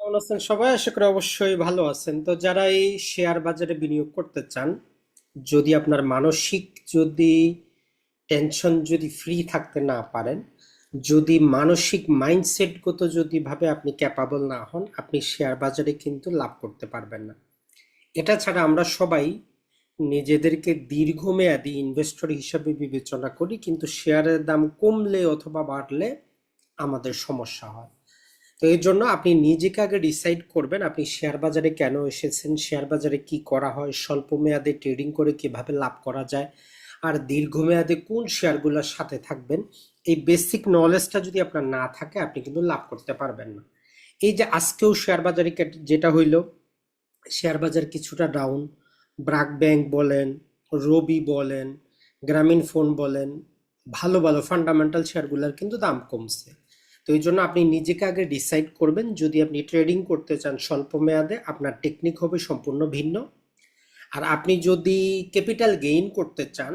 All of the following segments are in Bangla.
কেমন আছেন সবাই? আশা করি অবশ্যই ভালো আছেন। তো যারা এই শেয়ার বাজারে বিনিয়োগ করতে চান, যদি আপনার মানসিক যদি টেনশন যদি ফ্রি থাকতে না পারেন, যদি মানসিক মাইন্ডসেটগত যদি ভাবে আপনি ক্যাপাবল না হন, আপনি শেয়ার বাজারে কিন্তু লাভ করতে পারবেন না। এটা ছাড়া আমরা সবাই নিজেদেরকে দীর্ঘমেয়াদী ইনভেস্টর হিসাবে বিবেচনা করি, কিন্তু শেয়ারের দাম কমলে অথবা বাড়লে আমাদের সমস্যা হয়। তো এর জন্য আপনি নিজেকে আগে ডিসাইড করবেন আপনি শেয়ার বাজারে কেন এসেছেন, শেয়ার বাজারে কি করা হয়, স্বল্প মেয়াদে ট্রেডিং করে কিভাবে লাভ করা যায়, আর দীর্ঘমেয়াদে কোন শেয়ারগুলোর সাথে থাকবেন। এই বেসিক নলেজটা যদি আপনার না থাকে, আপনি কিন্তু লাভ করতে পারবেন না। এই যে আজকেও শেয়ার বাজারে যেটা হইল, শেয়ার বাজার কিছুটা ডাউন। ব্র্যাক ব্যাংক বলেন, রবি বলেন, গ্রামীণ ফোন বলেন, ভালো ভালো ফান্ডামেন্টাল শেয়ারগুলোর কিন্তু দাম কমছে। তো এই জন্য আপনি নিজেকে আগে ডিসাইড করবেন, যদি আপনি ট্রেডিং করতে চান স্বল্প মেয়াদে, আপনার টেকনিক হবে সম্পূর্ণ ভিন্ন। আর আপনি যদি ক্যাপিটাল গেইন করতে চান,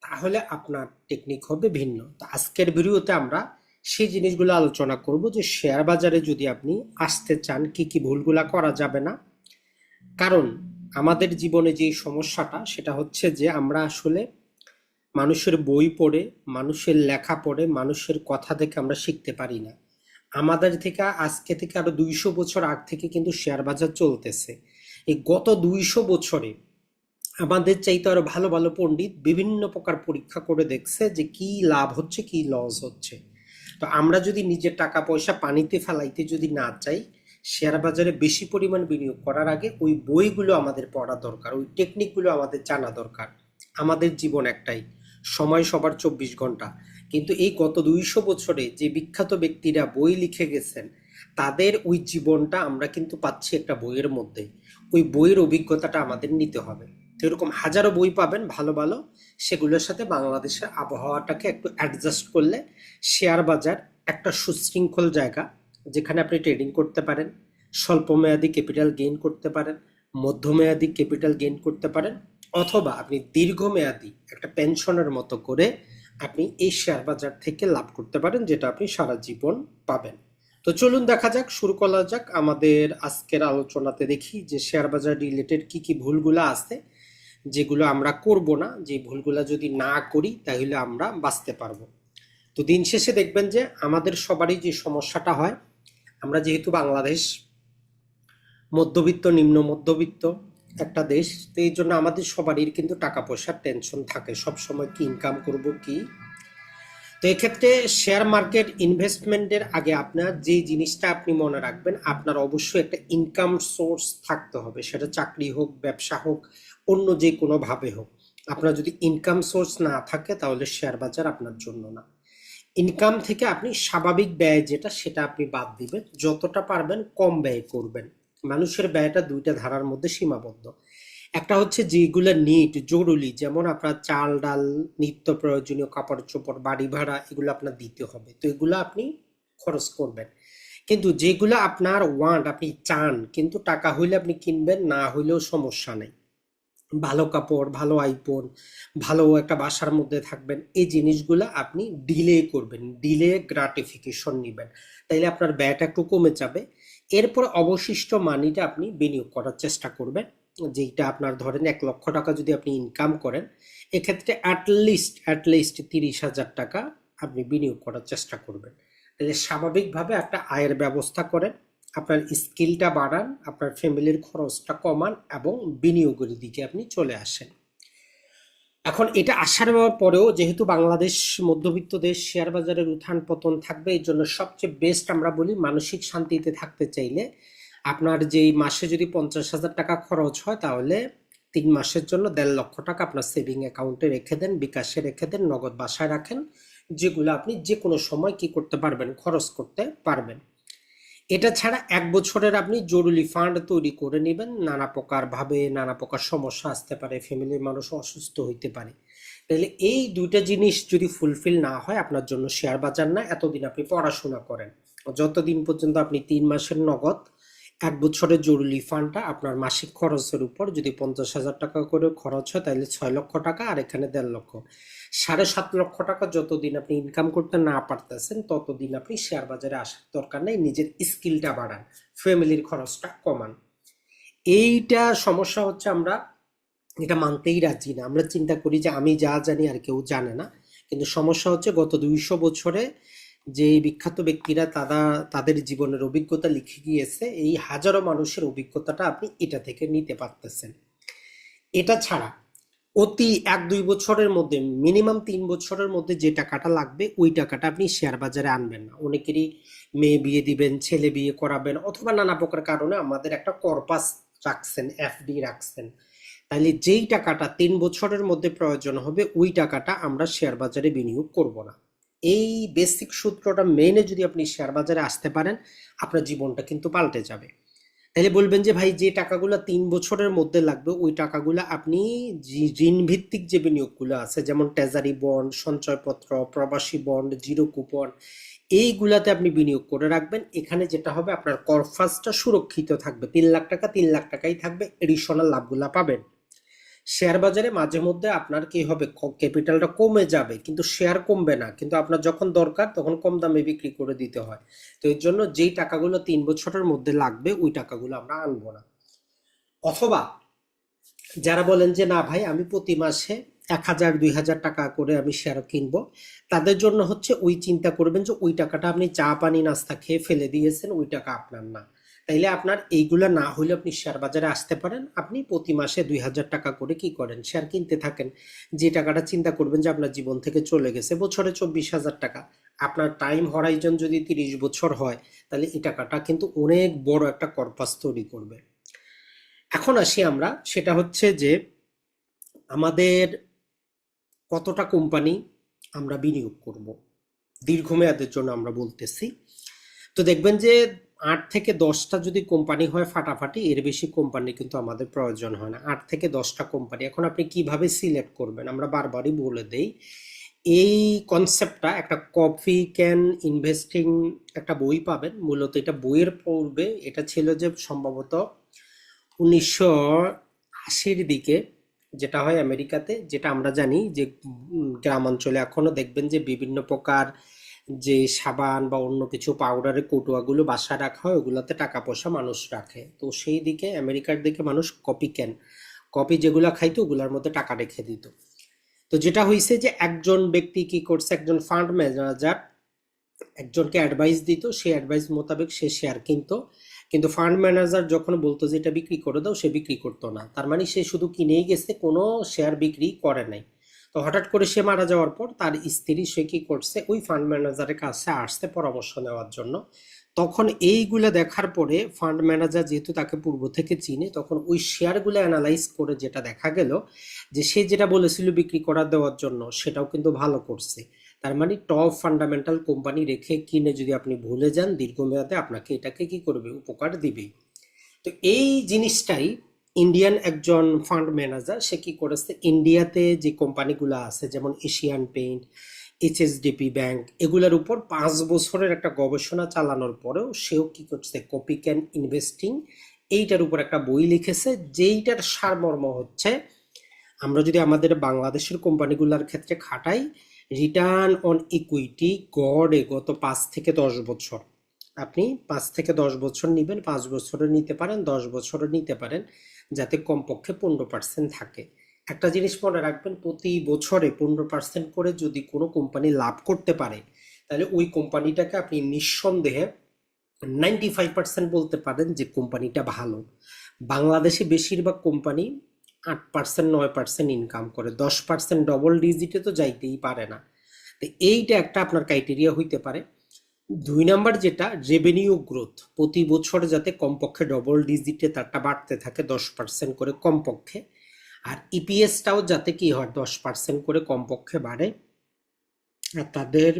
তাহলে আপনার টেকনিক হবে ভিন্ন। তো আজকের ভিডিওতে আমরা সেই জিনিসগুলো আলোচনা করব, যে শেয়ার বাজারে যদি আপনি আসতে চান কি কি ভুলগুলা করা যাবে না। কারণ আমাদের জীবনে যে সমস্যাটা, সেটা হচ্ছে যে আমরা আসলে মানুষের বই পড়ে, মানুষের লেখা পড়ে, মানুষের কথা দেখে আমরা শিখতে পারি না। আমাদের থেকে আজকে থেকে আরো 200 বছর আগ থেকে কিন্তু শেয়ার বাজার চলতেছে। এই গত 200 বছরে আমাদের চাইতে আরো ভালো ভালো পণ্ডিত বিভিন্ন প্রকার পরীক্ষা করে দেখছে যে কি লাভ হচ্ছে কি লস হচ্ছে। তো আমরা যদি নিজের টাকা পয়সা পানিতে ফেলাইতে যদি না চাই, শেয়ার বাজারে বেশি পরিমাণ বিনিয়োগ করার আগে ওই বইগুলো আমাদের পড়া দরকার, ওই টেকনিকগুলো আমাদের জানা দরকার। আমাদের জীবন একটাই, সময় সবার 24 ঘন্টা। কিন্তু এই গত 200 বছরে যে বিখ্যাত ব্যক্তিরা বই লিখে গেছেন, তাদের ওই জীবনটা আমরা কিন্তু পাচ্ছি একটা বইয়ের মধ্যে। ওই বইয়ের অভিজ্ঞতাটা আমাদের নিতে হবে। তো এরকম হাজারো বই পাবেন ভালো ভালো, সেগুলোর সাথে বাংলাদেশের আবহাওয়াটাকে একটু অ্যাডজাস্ট করলে শেয়ার বাজার একটা সুশৃঙ্খল জায়গা, যেখানে আপনি ট্রেডিং করতে পারেন, স্বল্প মেয়াদী ক্যাপিটাল গেইন করতে পারেন, মধ্যমেয়াদী ক্যাপিটাল গেইন করতে পারেন, অথবা আপনি দীর্ঘমেয়াদী একটা পেনশনের মতো করে আপনি এই শেয়ার বাজার থেকে লাভ করতে পারেন, যেটা আপনি সারা জীবন পাবেন। তো চলুন দেখা যাক, শুরু করা যাক আমাদের আজকের আলোচনাতে। দেখি যে শেয়ার বাজার রিলেটেড কি কি ভুলগুলো আছে, যেগুলো আমরা করব না, যে ভুলগুলো যদি না করি তাহলে আমরা বাঁচতে পারবো। তো দিন শেষে দেখবেন যে আমাদের সবারই যে সমস্যাটা হয়, আমরা যেহেতু বাংলাদেশ মধ্যবিত্ত নিম্ন মধ্যবিত্ত একটা দেশ, তো এই জন্য আমাদের সবারই কিন্তু টাকা পয়সার টেনশন থাকে সব সময়, কি ইনকাম করব কি। তো এক্ষেত্রে শেয়ার মার্কেট ইনভেস্টমেন্টের আগে আপনার যে জিনিসটা আপনি মনে রাখবেন, আপনার অবশ্যই একটা ইনকাম সোর্স থাকতে হবে, সেটা চাকরি হোক, ব্যবসা হোক, অন্য যে কোনো ভাবে হোক। আপনার যদি ইনকাম সোর্স না থাকে, তাহলে শেয়ার বাজার আপনার জন্য না। ইনকাম থেকে আপনি স্বাভাবিক ব্যয় যেটা, সেটা আপনি বাদ দিবেন, যতটা পারবেন কম ব্যয় করবেন। মানুষের ব্যয়টা দুইটা ধারার মধ্যে সীমাবদ্ধ। একটা হচ্ছে যেগুলো নিড জরুরি, যেমন আপনার চাল ডাল, নিত্য প্রয়োজনীয় কাপড় চোপড়, বাড়ি ভাড়া, এগুলো আপনার দিতে হবে, তো এগুলো আপনি খরচ করবেন। কিন্তু যেগুলো আপনার ওয়ান্ট, আপনি চান, কিন্তু টাকা হইলে আপনি কিনবেন, না হইলেও সমস্যা নেই, ভালো কাপড়, ভালো আইফোন, ভালো একটা বাসার মধ্যে থাকবেন, এই জিনিসগুলো আপনি ডিলে করবেন, ডিলে গ্রাটিফিকেশন নিবেন, তাইলে আপনার ব্যয়টা একটু কমে যাবে। এরপর অবশিষ্ট মানিটা আপনি বিনিয়োগ করার চেষ্টা করবেন। যেটা আপনার ধরেন 1 লক্ষ টাকা যদি আপনি ইনকাম করেন, এক্ষেত্রে অ্যাটলিস্ট 30,000 টাকা আপনি বিনিয়োগ করার চেষ্টা করবেন। তাহলে স্বাভাবিকভাবে একটা আয়ের ব্যবস্থা করেন, আপনার স্কিলটা বাড়ান, আপনার ফ্যামিলির খরচটা কমান, এবং বিনিয়োগের দিকে আপনি চলে আসেন। এখন এটা আসার পরেও যেহেতু বাংলাদেশ মধ্যবিত্ত দেশ, শেয়ার বাজারের উত্থান পতন থাকবে, এই জন্য সবচেয়ে বেস্ট আমরা বলি, মানসিক শান্তিতে থাকতে চাইলে আপনার যেই মাসে যদি 50,000 টাকা খরচ হয়, তাহলে 3 মাসের জন্য 1.5 লক্ষ টাকা আপনার সেভিং অ্যাকাউন্টে রেখে দেন, বিকাশে রেখে দেন, নগদ বাসায় রাখেন, যেগুলো আপনি যে কোনো সময় কি করতে পারবেন, খরচ করতে পারবেন। এটা ছাড়া 1 বছরের আপনি জরুরি ফান্ড তৈরি করে নেবেন। নানা প্রকার ভাবে নানা প্রকার সমস্যা আসতে পারে, ফ্যামিলির মানুষ অসুস্থ হইতে পারে। তাহলে এই দুইটা জিনিস যদি ফুলফিল না হয়, আপনার জন্য শেয়ার বাজার না। এতদিন আপনি পড়াশোনা করেন, যতদিন পর্যন্ত আপনি 3 মাসের নগদ 1 বছরের জরুরি ফান্ডটা আপনার মাসিক খরচের উপর যদি 50,000 টাকা করে খরচ হয় তাহলে 6 লক্ষ টাকা, আর এখানে 1.5 লক্ষ, 7.5 লক্ষ টাকা যতদিন আপনি ইনকাম করতে না পারতেছেন ততদিন আপনি শেয়ার বাজারে আসার দরকার নেই, নিজের স্কিলটা বাড়ান, ফ্যামিলির খরচটা কমান। এইটা সমস্যা হচ্ছে আমরা এটা মানতেই রাজি না, আমরা চিন্তা করি যে আমি যা জানি আর কেউ জানে না। কিন্তু সমস্যা হচ্ছে গত 200 বছরে যে বিখ্যাত ব্যক্তিরা তাদের জীবনের অভিজ্ঞতা লিখে গিয়েছে, এই হাজারো মানুষের অভিজ্ঞতাটা আপনি এটা থেকে নিতে পারতেছেন। এটা ছাড়া অতি 1-2 বছরের মধ্যে, মিনিমাম 3 বছরের মধ্যে যে টাকাটা লাগবে ওই টাকাটা আপনি শেয়ার বাজারে আনবেন না। অনেকেরই মেয়ে বিয়ে দিবেন, ছেলে বিয়ে করাবেন, অথবা নানা প্রকার কারণে আমাদের একটা কর্পাস রাখছেন, এফডি রাখছেন, তাহলে যেই টাকাটা 3 বছরের মধ্যে প্রয়োজন হবে ওই টাকাটা আমরা শেয়ার বাজারে বিনিয়োগ করব না। এই বেসিক সূত্রটা মেনে যদি আপনি শেয়ার বাজারে আসতে পারেন, আপনার জীবনটা কিন্তু পাল্টে যাবে। তাহলে বলবেন যে ভাই যে টাকাগুলো 3 বছরের মধ্যে লাগবে ওই টাকাগুলো আপনি ঋণ ভিত্তিক যে বিনিয়োগগুলো আছে যেমন ট্রেজারি বন্ড, সঞ্চয়পত্র, প্রবাসী বন্ড, জিরো কুপন, এইগুলাতে আপনি বিনিয়োগ করে রাখবেন। এখানে যেটা হবে আপনার কর্পাসটা সুরক্ষিত থাকবে, 3 লাখ টাকা 3 লাখ টাকাই থাকবে, এডিশনাল লাভগুলা পাবেন। শেয়ার বাজারে মাঝে মধ্যে আপনার কি হবে, ক্যাপিটালটা কমে যাবে কিন্তু শেয়ার কমবে না, কিন্তু আপনার যখন দরকার তখন কম দামে বিক্রি করে দিতে হয়। তো এর জন্য যেই টাকাগুলো 3 বছরের মধ্যে লাগবে ওই টাকাগুলো আমরা আনবো না। অথবা যারা বলেন যে না ভাই আমি প্রতি মাসে 1,000 2,000 টাকা করে আমি শেয়ার কিনবো, তাদের জন্য হচ্ছে ওই চিন্তা করবেন যে ওই টাকাটা আপনি চা পানি নাস্তা খেয়ে ফেলে দিয়েছেন, ওই টাকা আপনার না। তাইলে আপনার এইগুলা না হলে আপনি শেয়ার বাজারে আসতে পারেন, আপনি প্রতি মাসে 2,000 টাকা করে কি করেন শেয়ার কিনতে থাকেন। যে টাকাটা চিন্তা করবেন যে আপনার জীবন থেকে চলে গেছে, বছরে 24,000 টাকা, আপনার টাইম হরাইজন যদি 30 বছর হয় তাহলে এই টাকাটা কিন্তু অনেক বড় একটা কর্পাস তৈরি করবে। এখন আসি আমরা, সেটা হচ্ছে যে আমাদের কতটা কোম্পানি আমরা বিনিয়োগ করব দীর্ঘমেয়াদের জন্য আমরা বলতেছি। তো দেখবেন যে 8 থেকে 10টা যদি কোম্পানি হয় ফাটাফাটি, এর বেশি কোম্পানি কিন্তু আমাদের প্রয়োজন হয় না। 8 থেকে 10টা কোম্পানি, এখন আপনি কিভাবে সিলেক্ট করবেন আমরা বারবারই বলে দেই। এই কনসেপ্টটা একটা কফি ক্যান ইনভেস্টিং একটা বই পাবেন, মূলত এটা বইয়ের পূর্বে এটা ছিল যে সম্ভবত 1980-র দিকে, যেটা হয় আমেরিকাতে, যেটা আমরা জানি যে গ্রাম অঞ্চলে এখনো দেখবেন যে বিভিন্ন প্রকার যে সাবান বা অন্য কিছু পাউডারের কটুয়াগুলো বাসায় রাখা হয়, ওগুলোতে টাকা পয়সা মানুষ রাখে। তো সেই দিকে আমেরিকার দিকে মানুষ কপি ক্যান, কপি যেগুলা খাইতো ওগুলার মধ্যে টাকা রেখে দিত। তো যেটা হয়েছে যে একজন ব্যক্তি কি করছে, একজন ফান্ড ম্যানেজার একজনকে অ্যাডভাইস দিত, সেই অ্যাডভাইস মোতাবেক সে শেয়ার কিনতো, কিন্তু ফান্ড ম্যানেজার যখন বলতো যে এটা বিক্রি করে দাও সে বিক্রি করতো না, তার মানে সে শুধু কিনেই গেছে, কোনো শেয়ার বিক্রি করে নাই। তো হঠাৎ করে সে মারা যাওয়ার পর তার স্ত্রী সে কি করছে, ওই ফান্ড ম্যানেজারের কাছে আসছে পরামর্শ নেওয়ার জন্য। তখন এইগুলা দেখার পরে ফান্ড ম্যানেজার যেহেতু তাকে পূর্ব থেকে চিনে, তখন ওই শেয়ারগুলো অ্যানালাইজ করে যেটা দেখা গেল যে সে যেটা বলেছিল বিক্রি করা দেওয়ার জন্য সেটাও কিন্তু ভালো করছে। তার মানে টপ ফান্ডামেন্টাল কোম্পানি রেখে কিনে যদি আপনি ভুলে যান, দীর্ঘমেয়াদে আপনাকে এটাকে কি করবে, উপকার দিবে। তো এই জিনিসটাই ইন্ডিয়ান একজন ফান্ড ম্যানেজার সে কি করেছে, ইন্ডিয়াতে যে কোম্পানিগুলো আছে যেমন এশিয়ান পেইন্ট, এইচএসডিপি ব্যাংক, এগুলোর উপর 5 বছরের একটা গবেষণা চালানোর পরেও সেও কি করছে, কপি ক্যান ইনভেস্টিং এইটার উপর একটা বই লিখেছে, যেইটার সারমর্ম হচ্ছে আমরা যদি আমাদের বাংলাদেশের কোম্পানিগুলোর ক্ষেত্রে খাটাই, রিটার্ন অন ইকুইটি গড়ে গত 5 থেকে 10 বছর, আপনি 5 থেকে 10 বছর নিবেন, 5 বছরে নিতে পারেন, 10 বছরে নিতে পারেন, যাতে কমপক্ষে 15% থাকে। একটা জিনিস মনে রাখবেন, প্রতি বছরে 15% করে যদি কোনো কোম্পানি লাভ করতে পারে তাহলে ওই কোম্পানিটাকে আপনি নিঃসন্দেহে 95% বলতে পারেন যে কোম্পানিটা ভালো। বাংলাদেশে বেশিরভাগ কোম্পানি 8% 9% ইনকাম করে, 10% ডবল ডিজিটে তো যাইতেই পারে না। তো এইটা একটা আপনার ক্রাইটেরিয়া হইতে পারে। 2 নাম্বার যেটা, রেভিনিউ গ্রোথ, প্রতি বছর যাতে কমপক্ষে ডবল ডিজিটে তারটা বাড়তে থাকে 10% করে কমপক্ষে, আর ইপিএসটাও যাতে কি হয় 10% করে কমপক্ষে বাড়ে। আর তাদের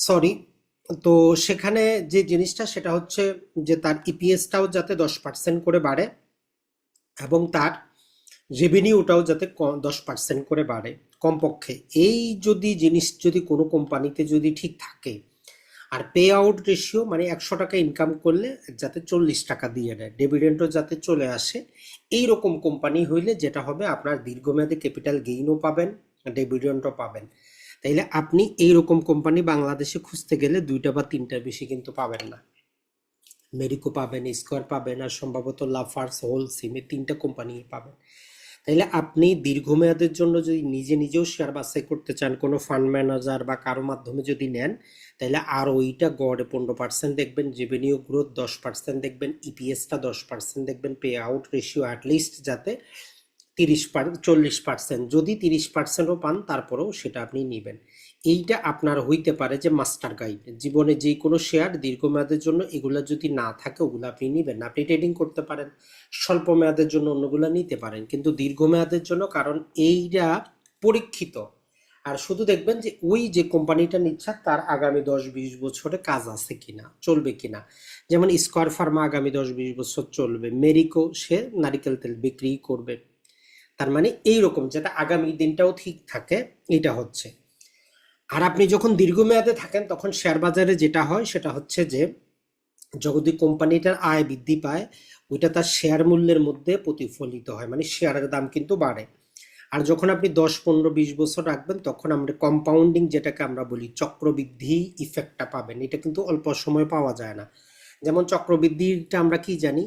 সরি। তো সেখানে যে জিনিসটা সেটা হচ্ছে যে তার ইপিএসটাও যাতে 10% করে বাড়ে এবং তার রেভিনিউটাও যাতে 10% করে বাড়ে কমপক্ষে। এই যদি জিনিস যদি কোনো কোম্পানিতে যদি ঠিক থাকে, আর পে আউট রেশিও মানে 100 টাকা ইনকাম করলে যাতে 40 টাকা দিয়ে দেয়, ডিভিডেন্ডও যাতে চলে আসে, এই রকম কোম্পানি হইলে যেটা হবে আপনার দীর্ঘমেয়াদী ক্যাপিটাল গেইনও পাবেন, ডিভিডেন্ডও পাবেন। তাইলে আপনি এই রকম কোম্পানি বাংলাদেশে খুঁজতে গেলে 2টা বা 3টার বেশি কিন্তু পাবেন না। মেরিকো পাবেন, স্কোয়ার পাবেন, আর সম্ভবত লাফার্স, হোলসিম, এই 3টা কোম্পানি পাবেন। তাইলে আপনি দীর্ঘমেয়াদের জন্য যদি নিজে নিজেও শেয়ার বাছাই করতে চান, কোনো ফান্ড ম্যানেজার বা কারো মাধ্যমে যদি নেন, তাহলে আর ওইটা গড়ে 15% দেখবেন, রেভিনিউ গ্রোথ 10% দেখবেন, ইপিএসটা 10% দেখবেন, পে আউট রেশিও অ্যাটলিস্ট যাতে 40%, যদি 30%ও পান তারপরেও সেটা আপনি নেবেন। এইটা আপনার হইতে পারে যে মাস্টার গাইড। জীবনে যে কোনো শেয়ার দীর্ঘমেয়াদের জন্য এগুলা যদি না থাকে ওগুলো আপনি নেবেন না। আপনি ট্রেডিং করতে পারেন, স্বল্প মেয়াদের জন্য অন্যগুলো নিতে পারেন, কিন্তু দীর্ঘমেয়াদের জন্য, কারণ এইটা পরীক্ষিত। আর শুধু দেখবেন যে ওই যে কোম্পানিটা নিচ্ছে তার আগামী 10-20 বছরে কাজ আছে কিনা, চলবে কিনা। যেমন স্কয়ার ফার্মা আগামী 10-20 বছর চলবে, মেরিকো সে নারিকেল তেল বিক্রি করবে। তার মানে এইরকম যেটা আগামী দিনটাও ঠিক থাকে, এটা হচ্ছে। আর আপনি যখন দীর্ঘমেয়াদে থাকেন তখন শেয়ার বাজারে যেটা হয় সেটা হচ্ছে যে যদি কোম্পানিটার আয় বৃদ্ধি পায়, ওইটা তার শেয়ার মূল্যের মধ্যে প্রতিফলিত হয়, মানে শেয়ারের দাম কিন্তু বাড়ে। আর যখন আপনি 10-15-20 বছর রাখবেন তখন আমরা কম্পাউন্ডিং যেটাকে আমরা বলি চক্রবৃদ্ধি ইফেক্টটা পাবেন। এটা কিন্তু অল্প সময় পাওয়া যায় না। যেমন চক্রবৃদ্ধিটা আমরা কি জানি,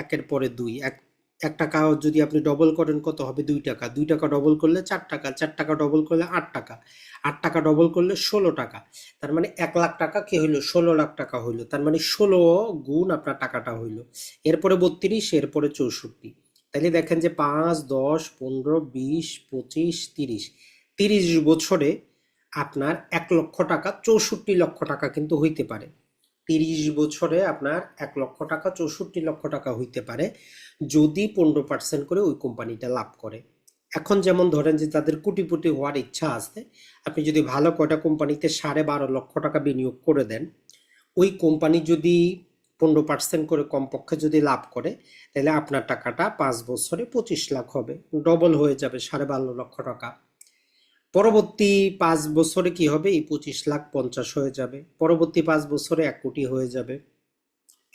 একের পরে দুই, 1 টাকা যদি আপনি ডবল করেন কত হবে, 2 টাকা, 2 টাকা ডবল করলে 4 টাকা, 4 টাকা ডবল করলে 8 টাকা, 8 টাকা ডবল করলে 16 টাকা। তার মানে 1 লাখ টাকা কি হইলো, 16 লাখ টাকা হইলো। তার মানে 16 গুণ আপনার টাকাটা হইলো। এরপরে 32, এরপরে 64। তাহলে দেখেন যে 5, 10, 15, 20, 25, 30, 30 বছরে আপনার 1 লক্ষ টাকা, 64 লক্ষ টাকা কিন্তু হইতে পারে। 30 বছরে আপনার 1 লক্ষ টাকা, 64 লক্ষ টাকা হইতে পারে যদি 15% করে ওই কোম্পানিটা লাভ করে। এখন যেমন ধরেন যে তাদের কোটিপতি হওয়ার ইচ্ছা আছে, আপনি যদি ভালো কয়টা কোম্পানিতে 12.5 লক্ষ টাকা বিনিয়োগ করে দেন, ওই কোম্পানি যদি 15% করে কমপক্ষে যদি লাভ করে, তাহলে আপনার টাকাটা 5 বছরে 25 লাখ হবে, ডবল হয়ে যাবে, 12.5 লক্ষ টাকা। পরবর্তী 5 বছরে কি হবে, এই 25 লাখ 50 হয়ে যাবে, পরবর্তী 5 বছরে 1 কোটি হয়ে যাবে।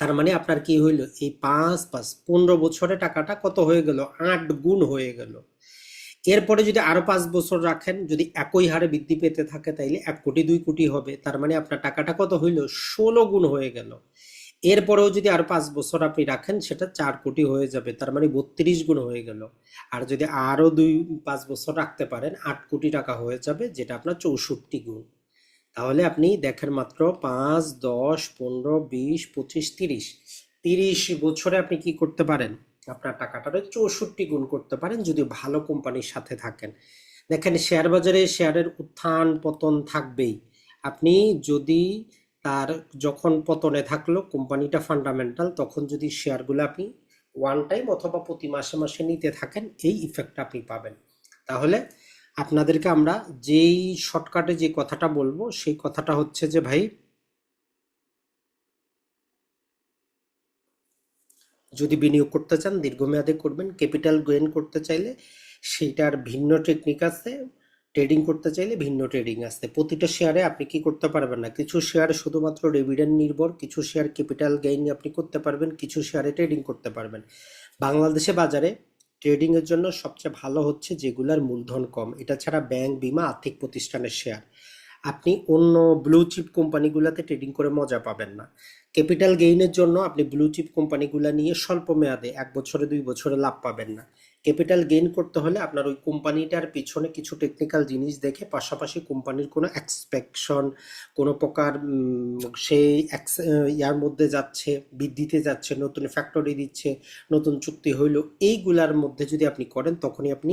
তার মানে আপনার কি হইলো, এই 5-5-15 বছরে টাকাটা কত হয়ে গেল, 8 গুণ হয়ে গেল। এরপরে যদি আরো 5 বছর রাখেন, যদি একই হারে বৃদ্ধি পেতে থাকে, তাইলে 1 কোটি 2 কোটি হবে। তার মানে আপনার টাকাটা কত হইলো, 16 গুণ হয়ে গেল। এরপরেও যদি আরো 5 বছর আপনি রাখেন, সেটা 4 কোটি হয়ে যাবে, তার মানে 32 গুণ হয়ে গেল। আর যদি আরো 5 বছর রাখতে পারেন, 8 কোটি টাকা হয়ে যাবে, যেটা আপনার 64 গুণ। তাহলে আপনি দেখেন মাত্র 5, 10, 15, 20, 25, 30, 30 বছরে আপনি কি করতে পারেন, আপনার টাকাটারে 64 গুণ করতে পারেন যদি ভালো কোম্পানির সাথে থাকেন। দেখেন শেয়ার বাজারে শেয়ারের উত্থান পতন থাকবেই। আপনি যদি তার যখন পতনে থাকলো কোম্পানিটা ফান্ডামেন্টাল, তখন যদি শেয়ারগুলো আপনি ওয়ান টাইম অথবা প্রতি মাসে মাসে নিতে থাকেন, এই ইফেক্টটা আপনি পাবেন। তাহলে আপনাদেরকে আমরা যেই শর্টকাটে যে কথাটা বলবো সেই কথাটা হচ্ছে যে ভাই, যদি বিনিয়োগ করতে চান দীর্ঘমেয়াদে করবেন, ক্যাপিটাল গেইন করতে চাইলে সেইটার ভিন্ন টেকনিক আছে, ট্রেডিং করতে চাইলে ভিন্ন ট্রেডিং আছে। প্রতিটা শেয়ারে আপনি কি করতে পারবেন না, কিছু শেয়ার শুধুমাত্র ডিভিডেন্ড নির্ভর, কিছু শেয়ার ক্যাপিটাল গেইন আপনি করতে পারবেন, কিছু শেয়ারে ট্রেডিং করতে পারবেন। বাংলাদেশে বাজারে ট্রেডিং এর জন্য সবচেয়ে ভালো হচ্ছে যেগুলার মূলধন কম, এটা ছাড়া ব্যাংক, বীমা, আর্থিক প্রতিষ্ঠানের শেয়ার। আপনি অন্য ব্লু চিপ কোম্পানিগুলোতে ট্রেডিং করে মজা পাবেন না। ক্যাপিটাল গেইনের জন্য আপনি ব্লু চিপ কোম্পানিগুলো নিয়ে স্বল্প মেয়াদে 1 বছরে 2 বছরে লাভ পাবেন না। ক্যাপিটাল গেইন করতে হলে আপনার ওই কোম্পানিটার পিছনে কিছু টেকনিক্যাল জিনিস দেখে, পাশাপাশি কোম্পানির কোনো এক্সপেকশন, কোনো প্রকার সেই ইয়ার মধ্যে যাচ্ছে, বৃদ্ধিতে যাচ্ছে, নতুন ফ্যাক্টরি দিচ্ছে, নতুন চুক্তি হইলো, এইগুলার মধ্যে যদি আপনি করেন তখনই আপনি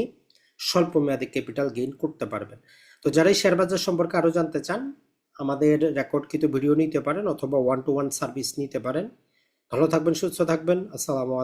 স্বল্প মেয়াদে ক্যাপিটাল গেইন করতে পারবেন। তো যারাই শেয়ার বাজার সম্পর্কে আরো জানতে চান, আমাদের রেকর্ডকৃত ভিডিও নিতে পারেন অথবা 1-to-1 সার্ভিস নিতে পারেন। ভালো থাকবেন, সুস্থ থাকবেন। আসসালামু আলাইকুম।